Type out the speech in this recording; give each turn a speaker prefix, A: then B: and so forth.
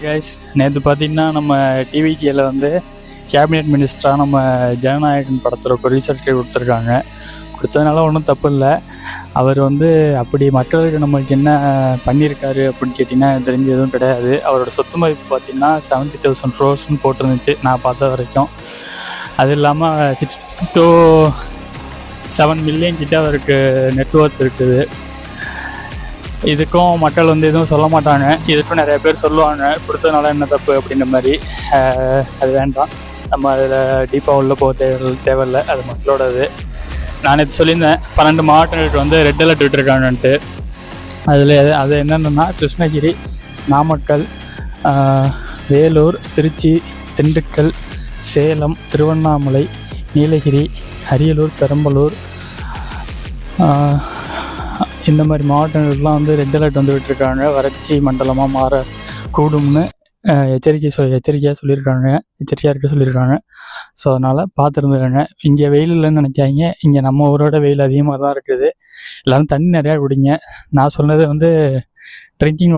A: Guys, நேற்று பார்த்தீங்கன்னா நம்ம டிவிகேல வந்து கேபினெட் மினிஸ்டராக நம்ம ஜனநாயகன் படத்தில் ஒரு ரிசல்ட் கொடுத்துருக்காங்க. கொடுத்ததுனால ஒன்றும் தப்பு இல்லை. அவர் வந்து அப்படி மக்களுக்கு நம்மளுக்கு என்ன பண்ணியிருக்காரு அப்படின்னு கேட்டிங்கன்னா தெரிஞ்ச எதுவும் கிடையாது. அவரோட சொத்து மதிப்பு பார்த்திங்கன்னா 70,000 crores போட்டிருந்துச்சு நான் பார்த்த வரைக்கும். அது இல்லாமல் 6 to 7 million கிட்ட அவருக்கு நெட்ஒர்க் இருக்குது. இதுக்கும் மக்கள் வந்து எதுவும் சொல்ல மாட்டாங்க. இதுக்கும் நிறைய பேர் சொல்லுவாங்க பிடிச்சதுனால என்ன தப்பு அப்படின்ற மாதிரி. அது வேண்டாம், நம்ம அதில் டீப்பாக உள்ள போக தேவையில்லை. அது மக்களோடது. நான் நேற்று சொல்லியிருந்தேன் 12 மாவட்டங்களுக்கு வந்து ரெட் அலர்ட் விட்டுருக்காங்கன்ட்டு. அதில் அது என்னென்னா கிருஷ்ணகிரி, நாமக்கல், வேலூர், திருச்சி, திண்டுக்கல், சேலம், திருவண்ணாமலை, நீலகிரி, அரியலூர், பெரம்பலூர், இந்த மாதிரி மாவட்டங்களுக்கெலாம் வந்து ரெட் அலர்ட் வந்து விட்டுருக்காங்க. வறட்சி மண்டலமாக மாறக்கூடும்னு எச்சரிக்கையாக இருக்க சொல்லியிருக்காங்க. ஸோ அதனால் பார்த்துருந்துருக்காங்க. இங்கே வெயில் இல்லைன்னு நினைக்காங்க. இங்கே நம்ம ஊரோட வெயில் அதிகமாக தான் இருக்குது. எல்லோரும் தண்ணி நிறையா குடிங்க. நான் சொன்னது வந்து ட்ரிங்கிங்